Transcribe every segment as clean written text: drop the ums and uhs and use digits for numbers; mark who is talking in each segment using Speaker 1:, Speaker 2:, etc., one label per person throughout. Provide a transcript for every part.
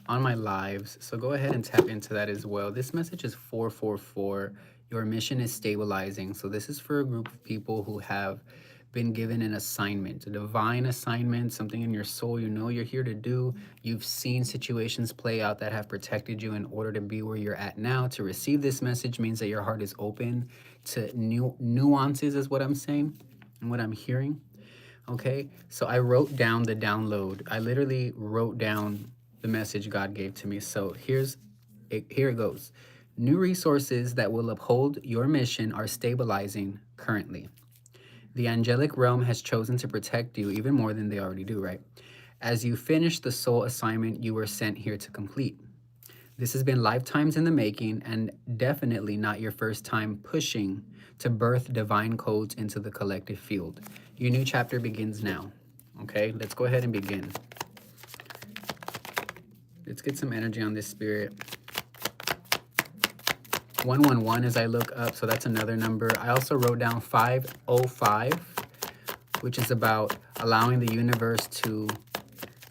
Speaker 1: on my lives. So go ahead and tap into that as well. This message is 444. Your mission is stabilizing. So this is for a group of people who have been given an assignment, a divine assignment, something in your soul you know you're here to do. You've seen situations play out that have protected you in order to be where you're at now. To receive this message means that your heart is open to new nuances, is what I'm saying and what I'm hearing. Okay, so I wrote down the download. I literally wrote down the message God gave to me. So here it goes. New resources that will uphold your mission are stabilizing currently. The angelic realm has chosen to protect you even more than they already do, right? As you finish the soul assignment you were sent here to complete. This has been lifetimes in the making and definitely not your first time pushing to birth divine codes into the collective field. Your new chapter begins now. Okay, let's go ahead and begin. Let's get some energy on this spirit. 111 as I look up, so that's another number. I also wrote down 505, which is about allowing the universe to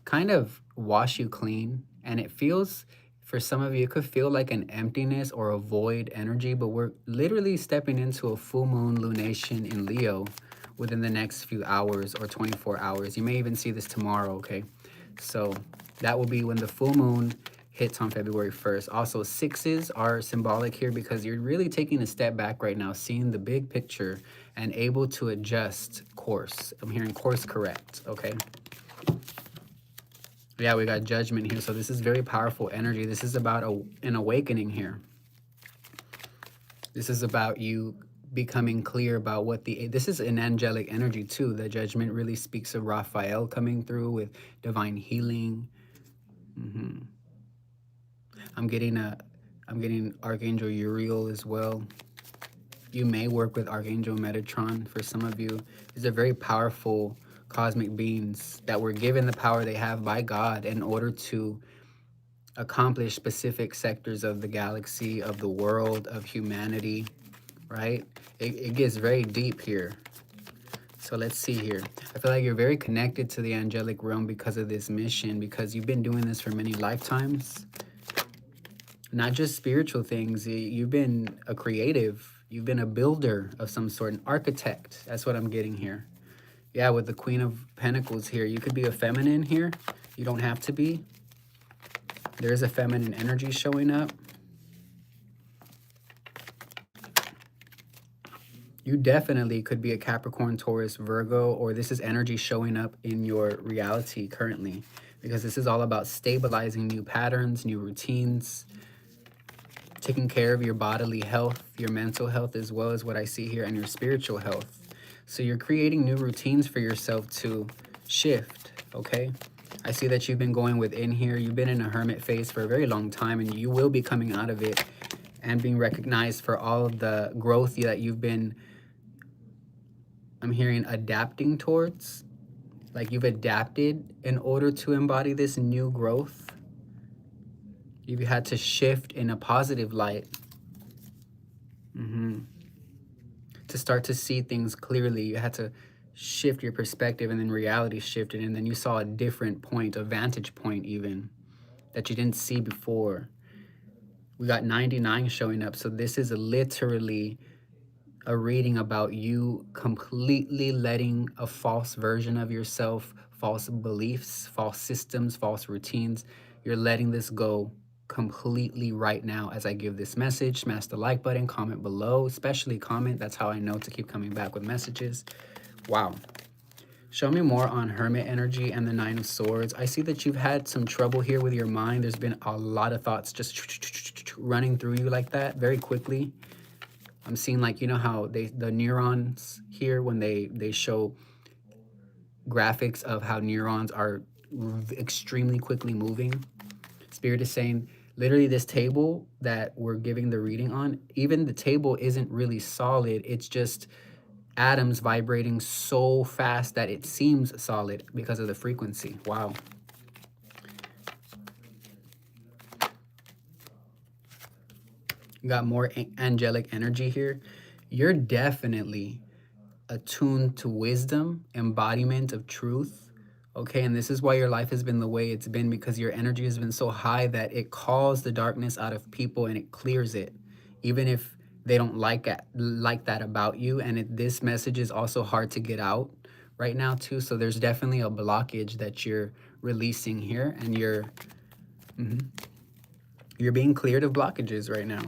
Speaker 1: kind of wash you clean. And it feels, for some of you, it could feel like an emptiness or a void energy, but we're literally stepping into a full moon lunation in Leo within the next few hours or 24 hours. You may even see this tomorrow, okay? So that will be when the full moon hits on February 1st. Also, sixes are symbolic here because you're really taking a step back right now, seeing the big picture and able to adjust course. I'm hearing course correct, okay? Yeah, we got judgment here. So this is very powerful energy. This is about an awakening here. This is about you becoming clear about what this is an angelic energy too. The judgment really speaks of Raphael coming through with divine healing. hmm I'm getting Archangel Uriel as well. You may work with Archangel Metatron. For some of you, these are very powerful cosmic beings that were given the power they have by God in order to accomplish specific sectors of the galaxy, of the world, of humanity, right? It gets very deep here. So let's see here. I feel like you're very connected to the angelic realm because of this mission, because you've been doing this for many lifetimes. Not just spiritual things. You've been a creative. You've been a builder of some sort, an architect. That's what I'm getting here. Yeah, with the Queen of Pentacles here. You could be a feminine here. You don't have to be. There is a feminine energy showing up. You definitely could be a Capricorn, Taurus, Virgo, or this is energy showing up in your reality currently, because this is all about stabilizing new patterns, new routines, taking care of your bodily health, your mental health, as well as what I see here, and your spiritual health. So you're creating new routines for yourself to shift, okay? I see that you've been going within here. You've been in a hermit phase for a very long time, and you will be coming out of it and being recognized for all of the growth that you've been, I'm hearing, adapting towards. Like you've adapted in order to embody this new growth. You've had to shift in a positive light. To start to see things clearly, you had to shift your perspective, and then reality shifted, and then you saw a different point, a vantage point even, that you didn't see before. We got 99 showing up, so this is literally a reading about you completely letting a false version of yourself, false beliefs, false systems, false routines. You're letting this go completely right now as I give this message. Smash the like button, comment below, especially comment. That's how I know to keep coming back with messages. Wow. Show me more on Hermit energy and the Nine of Swords. I see that you've had some trouble here with your mind. There's been a lot of thoughts just running through you like that very quickly. I'm seeing, like, you know how the neurons here, when they show graphics of how neurons are extremely quickly moving. Spirit is saying, literally, this table that we're giving the reading on, even the table isn't really solid. It's just atoms vibrating so fast that it seems solid because of the frequency. Wow. You got more angelic energy here. You're definitely attuned to wisdom, embodiment of truth, Okay, and this is why your life has been the way it's been, because your energy has been so high that it calls the darkness out of people and it clears it, even if they don't like that about you. And this message is also hard to get out right now too. So there's definitely a blockage that you're releasing here, and you're being cleared of blockages right now.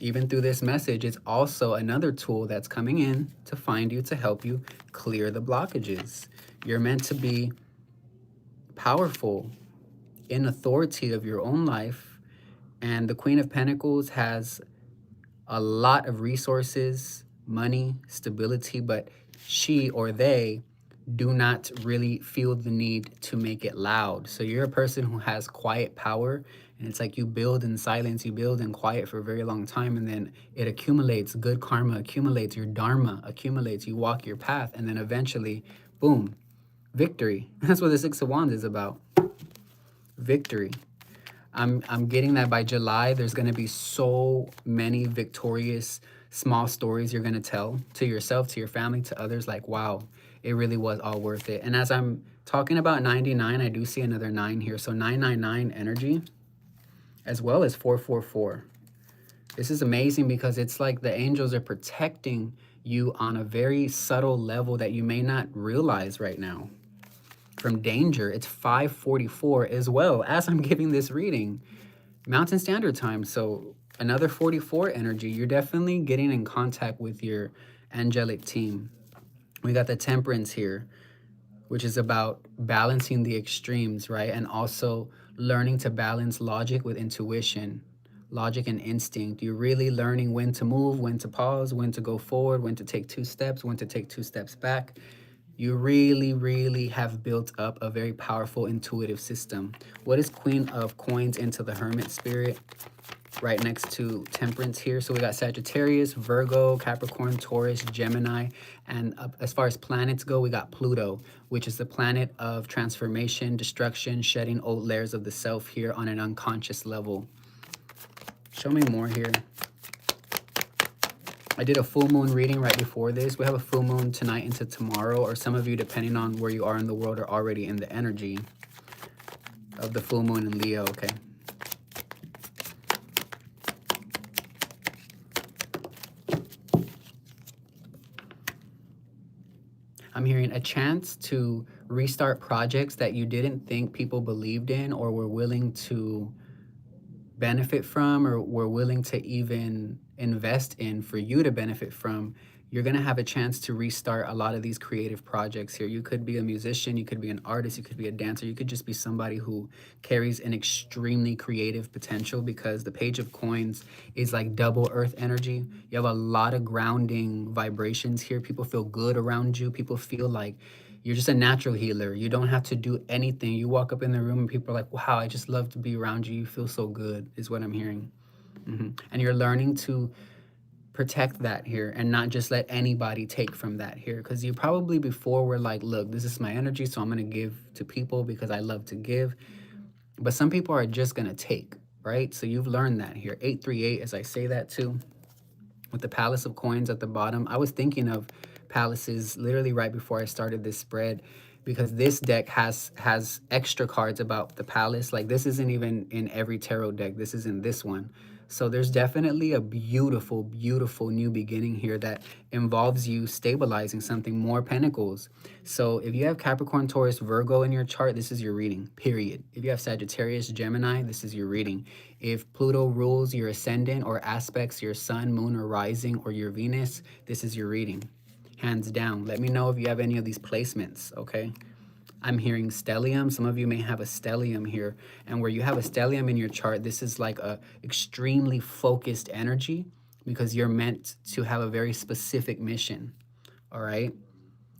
Speaker 1: Even through this message, it's also another tool that's coming in to find you, to help you clear the blockages. You're meant to be powerful, in authority of your own life. And the Queen of Pentacles has a lot of resources, money, stability, but she or they do not really feel the need to make it loud. So you're a person who has quiet power, and it's like you build in silence, you build in quiet for a very long time, and then it accumulates, good karma accumulates, your dharma accumulates, you walk your path, and then eventually, boom, victory. That's what the Six of Wands is about. Victory. I'm getting that by July, there's going to be so many victorious small stories you're going to tell to yourself, to your family, to others, like, wow, it really was all worth it. And as I'm talking about 99, I do see another 9 here. So 999 energy, as well as 444. This is amazing because it's like the angels are protecting you on a very subtle level that you may not realize right now. From danger, it's 5:44 as well as I'm giving this reading, Mountain Standard Time. So another 44 energy. You're definitely getting in contact with your angelic team. We got the Temperance here, which is about balancing the extremes, right? And also learning to balance logic with intuition, logic and instinct. You're really learning when to move, when to pause, when to go forward, when to take 2 steps, when to take 2 steps back. You really, really have built up a very powerful intuitive system. What is Queen of Coins into the Hermit spirit? Right next to Temperance here. So we got Sagittarius, Virgo, Capricorn, Taurus, Gemini. And as far as planets go, we got Pluto, which is the planet of transformation, destruction, shedding old layers of the self here on an unconscious level. Show me more here. I did a full moon reading right before this. We have a full moon tonight into tomorrow, or some of you, depending on where you are in the world, are already in the energy of the full moon in Leo, okay? I'm hearing a chance to restart projects that you didn't think people believed in or were willing to benefit from, or were willing to even invest in for you to benefit from. You're going to have a chance to restart a lot of these creative projects here. You could be a musician, you could be an artist, you could be a dancer, you could just be somebody who carries an extremely creative potential, because the Page of Coins is like double earth energy. You have a lot of grounding vibrations here. People feel good around you. People feel like you're just a natural healer. You don't have to do anything. You walk up in the room and people are like, wow, I just love to be around you. You feel so good, is what I'm hearing. And you're learning to protect that here and not just let anybody take from that here. Because you probably before were like, look, this is my energy, so I'm going to give to people because I love to give. But some people are just going to take, right? So you've learned that here. 838, as I say that too, with the Palace of Coins at the bottom. I was thinking of palaces literally right before I started this spread, because this deck has extra cards about the palace. Like, this isn't even in every tarot deck. This is in this one. So there's definitely a beautiful, beautiful new beginning here that involves you stabilizing something, more pentacles. So if you have Capricorn, Taurus, Virgo in your chart, this is your reading, period. If you have Sagittarius, Gemini, this is your reading. If Pluto rules your ascendant or aspects your sun, moon, or rising, or your Venus, this is your reading. Hands down. Let me know if you have any of these placements, okay? I'm hearing stellium. Some of you may have a stellium here. And where you have a stellium in your chart, this is like a extremely focused energy, because you're meant to have a very specific mission, all right?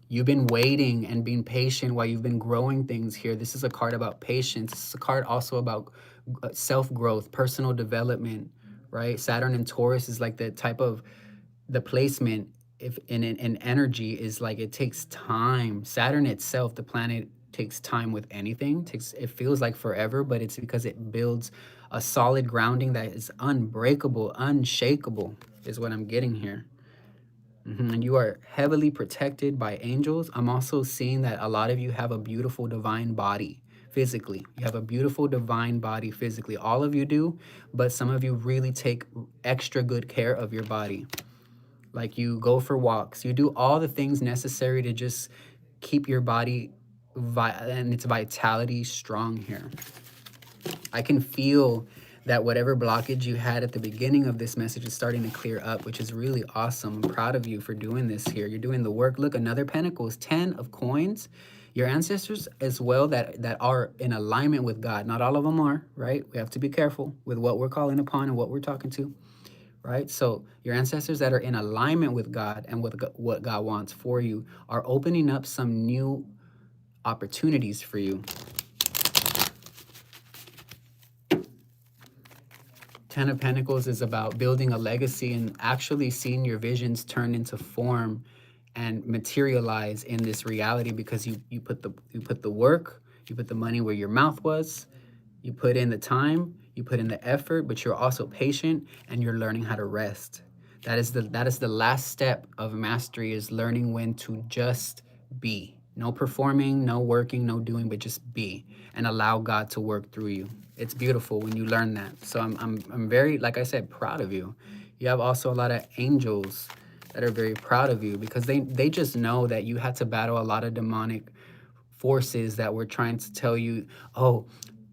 Speaker 1: You've been waiting and being patient while you've been growing things here. This is a card about patience. This is a card also about self-growth, personal development, right? Saturn and Taurus is like the type of, the placement if in energy is like, it takes time. Saturn itself, the planet, takes time with anything. It feels like forever, but it's because it builds a solid grounding that is unbreakable, unshakable, is what I'm getting here. And you are heavily protected by angels. I'm also seeing that a lot of you have a beautiful divine body physically. You have a beautiful divine body physically. All of you do, but some of you really take extra good care of your body. Like you go for walks, you do all the things necessary to just keep your body and its vitality strong here. I can feel that whatever blockage you had at the beginning of this message is starting to clear up, which is really awesome. I'm proud of you for doing this here. You're doing the work. Look, another Pentacles, 10 of coins. Your ancestors as well that are in alignment with God. Not all of them are, right? We have to be careful with what we're calling upon and what we're talking to, right? So your ancestors that are in alignment with God and with what God wants for you are opening up some new opportunities for you. 10 of Pentacles is about building a legacy and actually seeing your visions turn into form and materialize in this reality, because you put the work, you put the money where your mouth was, you put in the time, you put in the effort, but you're also patient and you're learning how to rest. That is the last step of mastery, is learning when to just be. No performing, no working, no doing, but just be and allow God to work through you. It's beautiful when you learn that. So I'm very, like I said, proud of you. You have also a lot of angels that are very proud of you, because they just know that you had to battle a lot of demonic forces that were trying to tell you, oh,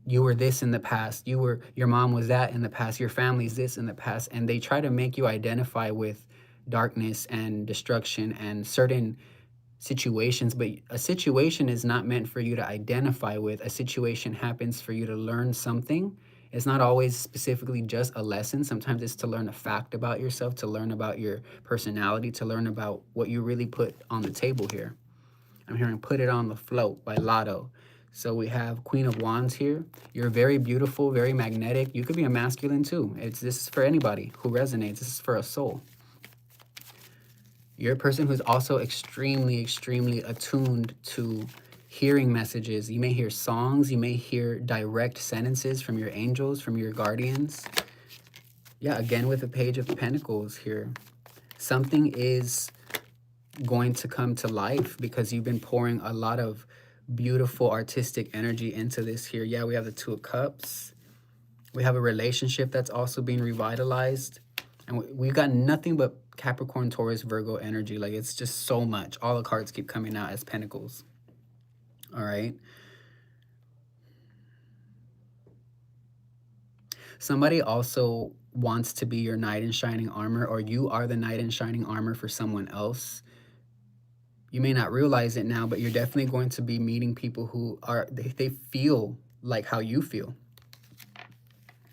Speaker 1: you were this in the past, your mom was that in the past, your family's this in the past, and they try to make you identify with darkness and destruction and certain situations. But a situation is not meant for you to identify with. A situation happens for you to learn something. It's not always specifically just a lesson. Sometimes it's to learn a fact about yourself, to learn about your personality, to learn about what you really put on the table here. I'm hearing Put It on the Float by Lotto. So we have Queen of Wands here. You're very beautiful, very magnetic. You could be a masculine too. This is for anybody who resonates. This is for a soul. You're a person who's also extremely, extremely attuned to hearing messages. You may hear songs. You may hear direct sentences from your angels, from your guardians. Yeah, again with the Page of Pentacles here. Something is going to come to life because you've been pouring a lot of beautiful artistic energy into this here. Yeah, we have the Two of Cups. We have a relationship that's also being revitalized. And we've got nothing but Capricorn, Taurus, Virgo energy. Like, it's just so much. All the cards keep coming out as Pentacles. All right. Somebody also wants to be your knight in shining armor, or you are the knight in shining armor for someone else. You may not realize it now, but you're definitely going to be meeting people who are, they feel like how you feel.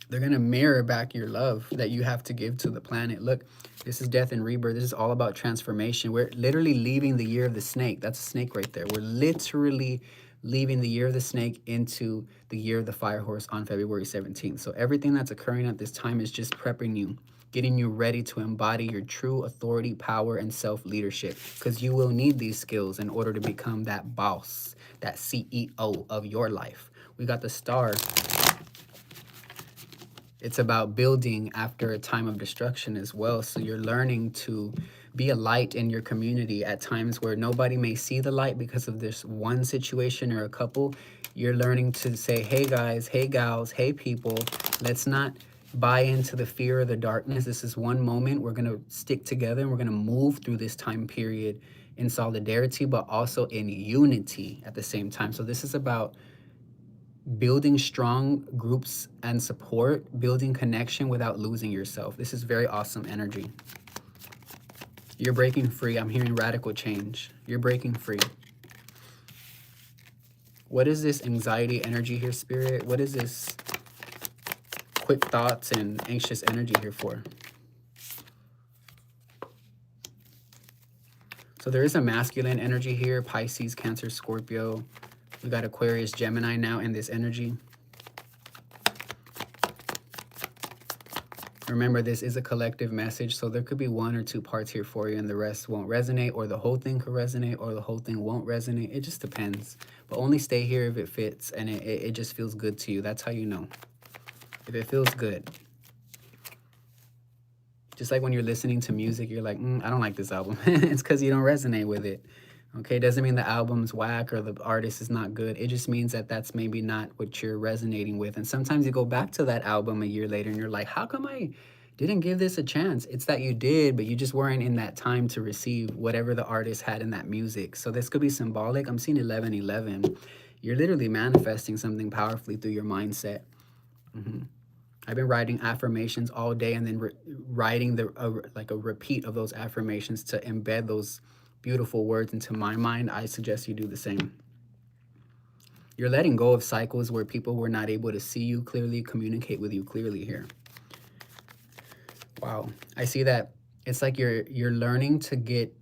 Speaker 1: They're going to mirror back your love that you have to give to the planet. Look, this is death and rebirth. This is all about transformation. We're literally leaving the year of the snake. That's a snake right there. We're literally leaving the year of the snake into the year of the fire horse on February 17th. So everything that's occurring at this time is just prepping you, getting you ready to embody your true authority, power, and self-leadership, because you will need these skills in order to become that boss, that CEO of your life. We got the Star. It's about building after a time of destruction as well. So you're learning to be a light in your community at times where nobody may see the light because of this one situation or a couple. You're learning to say, hey guys, hey gals, hey people, let's not buy into the fear or the darkness. This is one moment. We're going to stick together and we're going to move through this time period in solidarity, but also in unity at the same time. So this is about building strong groups and support, building connection without losing yourself. This is very awesome energy. You're breaking free. I'm hearing radical change. You're breaking free. What is this anxiety energy here, Spirit? What is this quick thoughts and anxious energy here for? So there is a masculine energy here, Pisces, Cancer, Scorpio. We got Aquarius, Gemini now in this energy. Remember, this is a collective message, so there could be one or two parts here for you and the rest won't resonate, or the whole thing could resonate, or the whole thing won't resonate. It just depends. But only stay here if it fits and it just feels good to you. That's how you know. If it feels good. Just like when you're listening to music, you're like, I don't like this album. It's because you don't resonate with it. Okay, doesn't mean the album's whack or the artist is not good. It just means that that's maybe not what you're resonating with. And sometimes you go back to that album a year later and you're like, how come I didn't give this a chance? It's that you did, but you just weren't in that time to receive whatever the artist had in that music. So this could be symbolic. I'm seeing 1111. You're literally manifesting something powerfully through your mindset. I've been writing affirmations all day and then writing like a repeat of those affirmations to embed those beautiful words into my mind. I suggest you do the same. You're letting go of cycles where people were not able to see you clearly, communicate with you clearly here. Wow. I see that it's like you're learning to get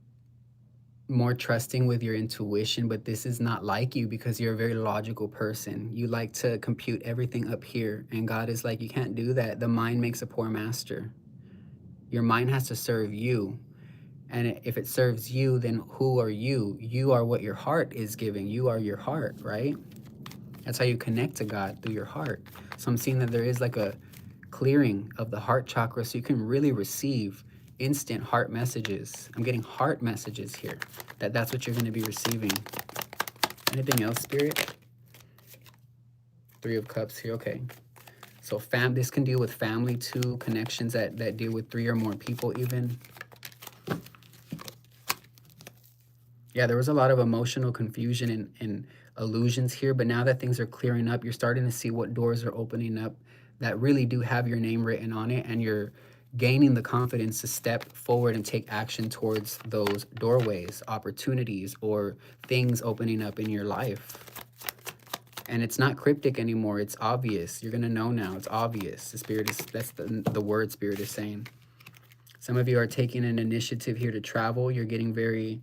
Speaker 1: more trusting with your intuition, but this is not like you because you're a very logical person. You like to compute everything up here, and God is like, you can't do that. The mind makes a poor master. Your mind has to serve you. And if it serves you, then who are you? You are what your heart is giving. You are your heart, right? That's how you connect to God, through your heart. So I'm seeing that there is like a clearing of the heart chakra so you can really receive instant heart messages. I'm getting heart messages here. That's what you're going to be receiving. Anything else, Spirit? 3 of Cups here. Okay. So this can deal with family too, connections that deal with 3 or more people even. Yeah, there was a lot of emotional confusion and illusions here, but now that things are clearing up, you're starting to see what doors are opening up that really do have your name written on it, and you're gaining the confidence to step forward and take action towards those doorways, opportunities, or things opening up in your life. And it's not cryptic anymore. It's obvious. You're going to know now. It's obvious. The Spirit is, that's the word Spirit is saying. Some of you are taking an initiative here to travel. You're getting very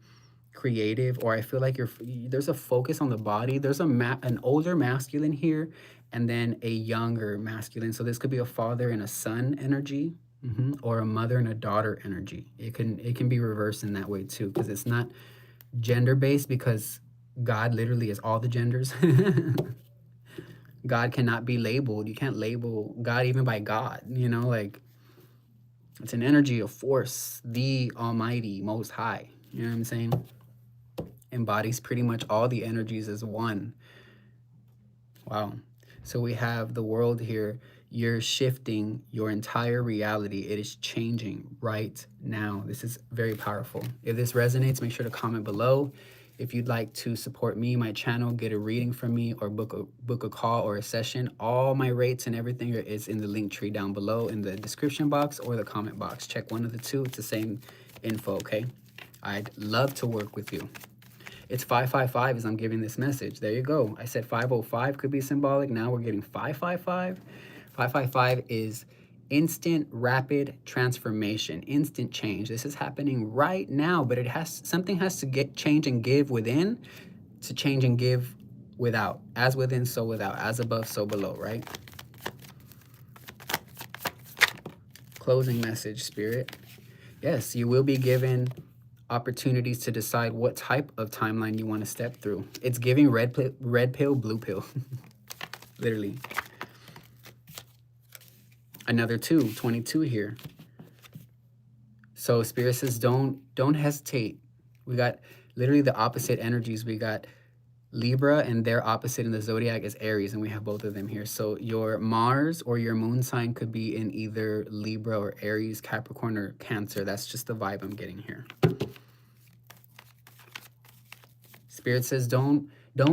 Speaker 1: creative, or I feel like there's a focus on the body. There's an older masculine here and then a younger masculine. So this could be a father and a son energy, or a mother and a daughter energy. It can be reversed in that way too, because it's not gender based, because God literally is all the genders. God cannot be labeled. You can't label God even by God, like it's an energy of force, the Almighty, Most High. You know what I'm saying? Embodies pretty much all the energies as one. Wow. So we have the world here. You're shifting your entire reality. It is changing right now. This is very powerful. If this resonates, make sure to comment below. If you'd like to support me, my channel, get a reading from me, or book a call or a session, all my rates and everything is in the link tree down below in the description box or the comment box. Check one of the two. It's the same info, okay? I'd love to work with you. It's 555 as I'm giving this message. There you go. I said 505 could be symbolic. Now we're getting 555. 555 is instant, rapid transformation, instant change. This is happening right now, but something has to change and give within to change and give without. As within, so without. As above, so below, right? Closing message, Spirit. Yes, you will be given opportunities to decide what type of timeline you want to step through. It's giving red pill, blue pill. Literally. Another 22 here. So Spirit says don't hesitate. We got literally the opposite energies. We got Libra, and their opposite in the zodiac is Aries, and we have both of them here. So your Mars or your moon sign could be in either Libra or Aries, Capricorn, or Cancer. That's just the vibe I'm getting here. Spirit says don't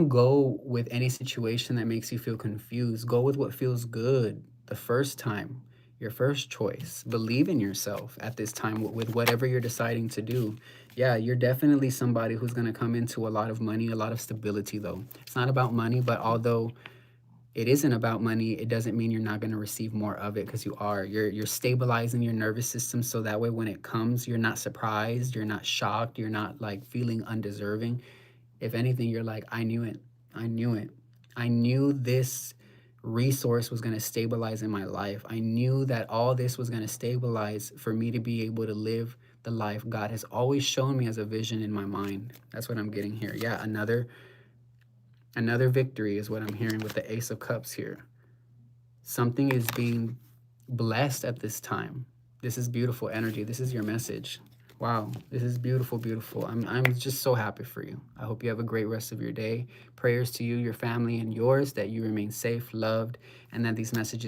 Speaker 1: go with any situation that makes you feel confused. Go with what feels good the first time, your first choice. Believe in yourself at this time with whatever you're deciding to do. Yeah, you're definitely somebody who's going to come into a lot of money, a lot of stability, though. It's not about money, but although it isn't about money, it doesn't mean you're not going to receive more of it, because you are. You're stabilizing your nervous system so that way when it comes, you're not surprised, you're not shocked, you're not like feeling undeserving. If anything, you're like, I knew it. I knew it. I knew this resource was going to stabilize in my life. I knew that all this was going to stabilize for me to be able to live the life God has always shown me as a vision in my mind. That's what I'm getting here. Yeah, another victory is what I'm hearing with the 8 of Cups here. Something is being blessed at this time. This is beautiful energy. This is your message. Wow, this is beautiful, beautiful. I'm just so happy for you. I hope you have a great rest of your day. Prayers to you, your family, and yours, that you remain safe, loved, and that these messages